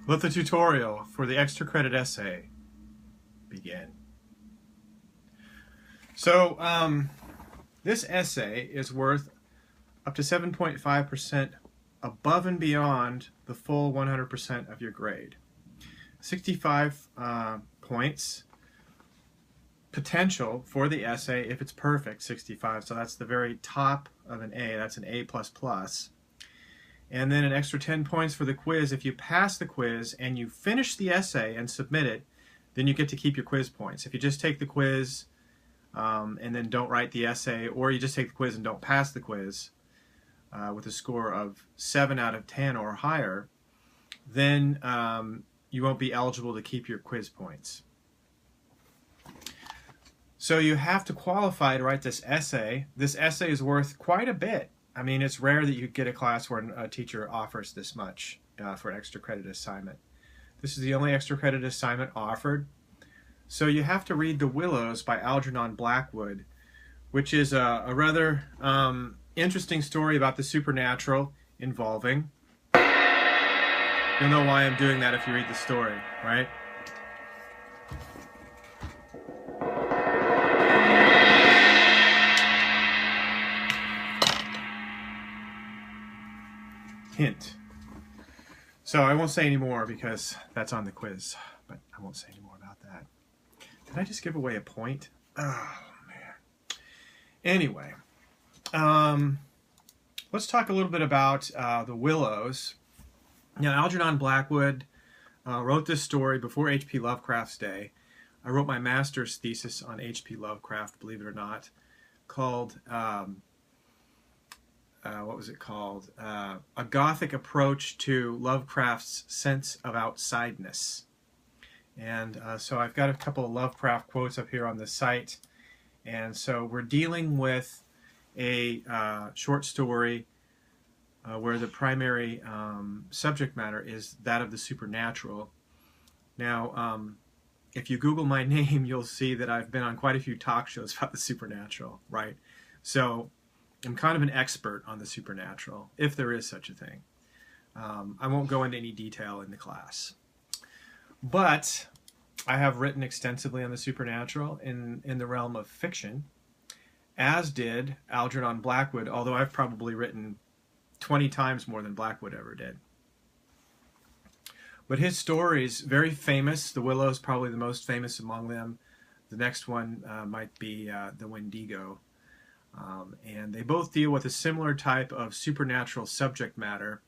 Let the tutorial for the extra credit essay begin. So this essay is worth up to 7.5% above and beyond the full 100% of your grade. 65 points potential for the essay if it's perfect, 65. So that's the very top of an A. That's an A++. And then an extra 10 points for the quiz. If you pass the quiz and you finish the essay and submit it, then you get to keep your quiz points. If you just take the quiz and then don't write the essay, or you just take the quiz and don't pass the quiz with a score of 7 out of 10 or higher, then you won't be eligible to keep your quiz points. So you have to qualify to write this essay. This essay is worth quite a bit. I mean, it's rare that you get a class where a teacher offers this much for an extra credit assignment. This is the only extra credit assignment offered. So you have to read The Willows by Algernon Blackwood, which is a rather interesting story about the supernatural involving. You'll know why I'm doing that if you read the story, right? Hint. So I won't say any more because that's on the quiz, but I won't say any more about that. Did I just give away a point? Oh, man. Anyway, let's talk a little bit about The Willows. Now, Algernon Blackwood wrote this story before H.P. Lovecraft's day. I wrote my master's thesis on H.P. Lovecraft, believe it or not, called... what was it called? A Gothic Approach to Lovecraft's Sense of Outsideness. And so I've got a couple of Lovecraft quotes up here on the site. And so we're dealing with a short story where the primary subject matter is that of the supernatural. Now, if you Google my name, you'll see that I've been on quite a few talk shows about the supernatural, right? So I'm kind of an expert on the supernatural, if there is such a thing. I won't go into any detail in the class. But I have written extensively on the supernatural in the realm of fiction, as did Algernon Blackwood, although I've probably written 20 times more than Blackwood ever did. But his story's very famous. The Willows, probably the most famous among them. The next one might be The Wendigo. And they both deal with a similar type of supernatural subject matter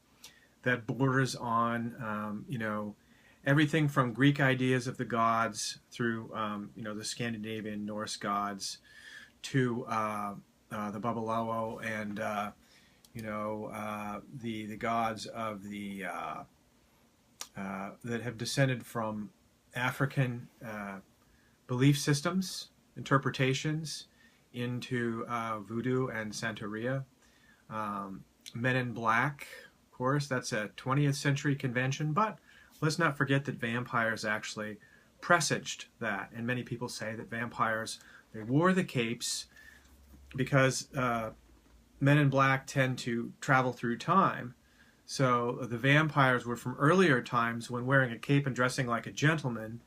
that borders on, everything from Greek ideas of the gods through, the Scandinavian Norse gods to the Babalawo and, the gods of the that have descended from African belief systems, interpretations, into Voodoo and Santeria. Men in Black, of course, that's a 20th century convention, but let's not forget that vampires actually presaged that, and many people say that vampires, they wore the capes because Men in Black tend to travel through time. So the vampires were from earlier times when wearing a cape and dressing like a gentleman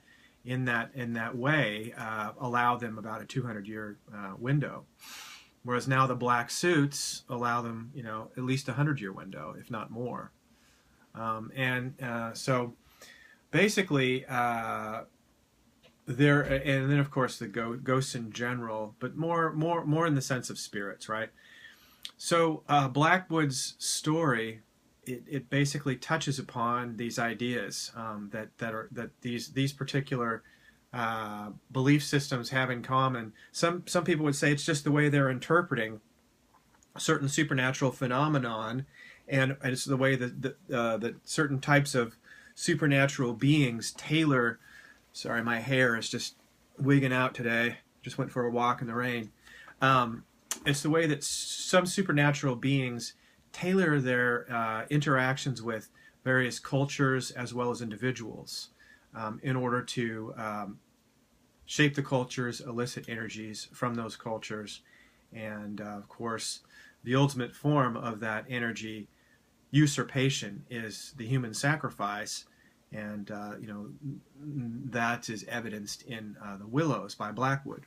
in that way allow them about a 200-year window, whereas now the black suits allow them, at least a 100-year window, if not more. So basically, and then of course the ghosts in general, but more in the sense of spirits, right? So Blackwood's story, it basically touches upon these ideas that these particular belief systems have in common. Some people would say it's just the way they're interpreting a certain supernatural phenomenon, and it's the way that certain types of supernatural beings tailor. Sorry, my hair is just wigging out today. Just went for a walk in the rain. It's the way that some supernatural beings tailor their interactions with various cultures as well as individuals in order to shape the cultures, elicit energies from those cultures, and of course the ultimate form of that energy usurpation is the human sacrifice And that is evidenced in The Willows by Blackwood.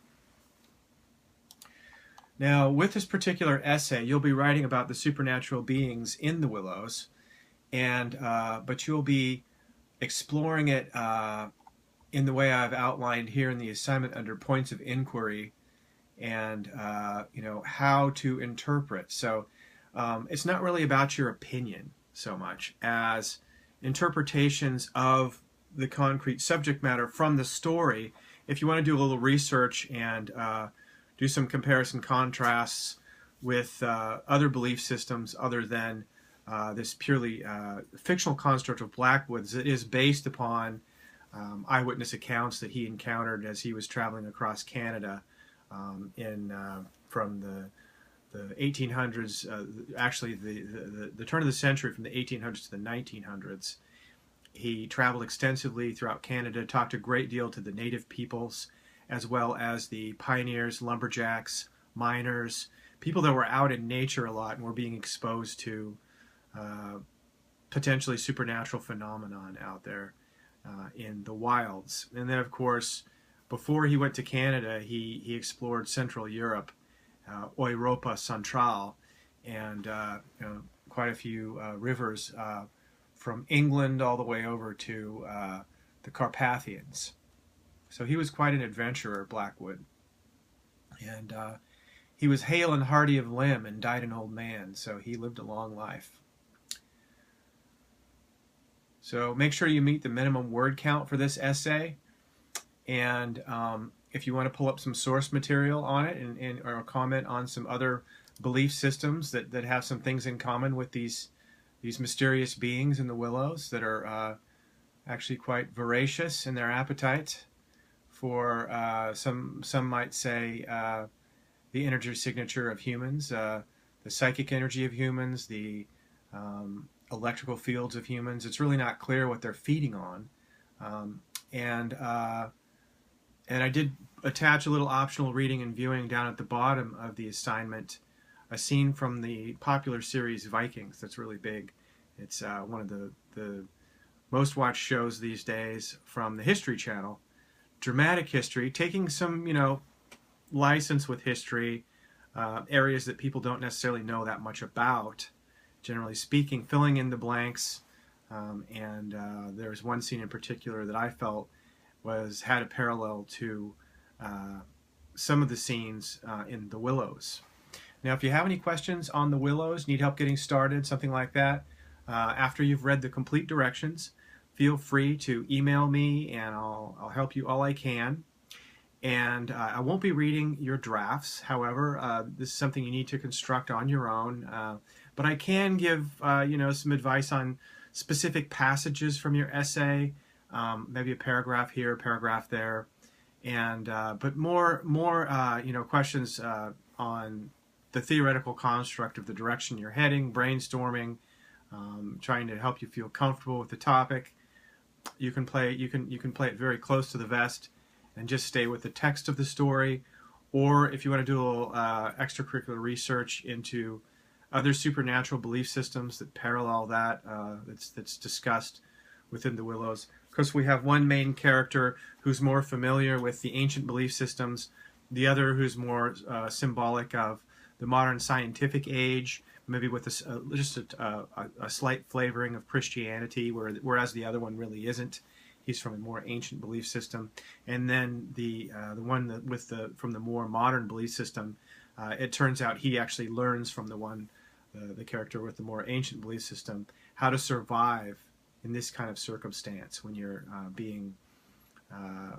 Now, with this particular essay, you'll be writing about the supernatural beings in The Willows, but you'll be exploring it in the way I've outlined here in the assignment under points of inquiry, and how to interpret. So it's not really about your opinion so much as interpretations of the concrete subject matter from the story. If you want to do a little research and do some comparison contrasts with other belief systems other than this purely fictional construct of Blackwood's, it is based upon eyewitness accounts that he encountered as he was traveling across Canada from the 1800s, actually the turn of the century, from the 1800s to the 1900s. He traveled extensively throughout Canada, talked a great deal to the native peoples, as well as the pioneers, lumberjacks, miners, people that were out in nature a lot and were being exposed to potentially supernatural phenomenon out there in the wilds. And then, of course, before he went to Canada, he explored Central Europe, Europa Central, and quite a few rivers from England all the way over to the Carpathians. So he was quite an adventurer, Blackwood. And he was hale and hearty of limb and died an old man, so he lived a long life. So make sure you meet the minimum word count for this essay. And if you want to pull up some source material on it or comment on some other belief systems that have some things in common with these mysterious beings in the Willows that are actually quite voracious in their appetite for, some might say, the energy signature of humans, the psychic energy of humans, the electrical fields of humans. It's really not clear what they're feeding on. And I did attach a little optional reading and viewing down at the bottom of the assignment, a scene from the popular series Vikings that's really big. It's one of the most watched shows these days from the History Channel. Dramatic history, taking some, license with history, areas that people don't necessarily know that much about, generally speaking, filling in the blanks. There was one scene in particular that I felt had a parallel to some of the scenes in The Willows. Now, if you have any questions on The Willows, need help getting started, something like that, after you've read the complete directions, feel free to email me and I'll help you all I can. And I won't be reading your drafts. However, this is something you need to construct on your own. But I can give some advice on specific passages from your essay, maybe a paragraph here, a paragraph there, and but more questions on the theoretical construct of the direction you're heading, brainstorming, trying to help you feel comfortable with the topic. You can play it very close to the vest and just stay with the text of the story, or if you want to do a little extracurricular research into other supernatural belief systems that parallel that, that's discussed within The Willows. Of course, we have one main character who's more familiar with the ancient belief systems, the other who's more symbolic of the modern scientific age, maybe with just a slight flavoring of Christianity, whereas the other one really isn't. He's from a more ancient belief system, and then the one from the more modern belief system, it turns out he actually learns from the character with the more ancient belief system how to survive in this kind of circumstance when you're being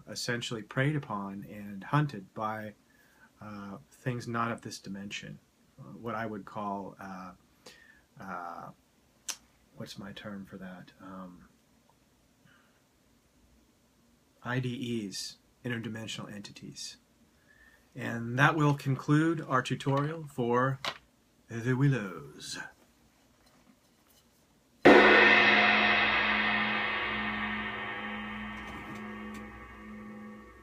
essentially preyed upon and hunted by things not of this dimension. What I would call, what's my term for that? IDEs, interdimensional entities. And that will conclude our tutorial for The Willows.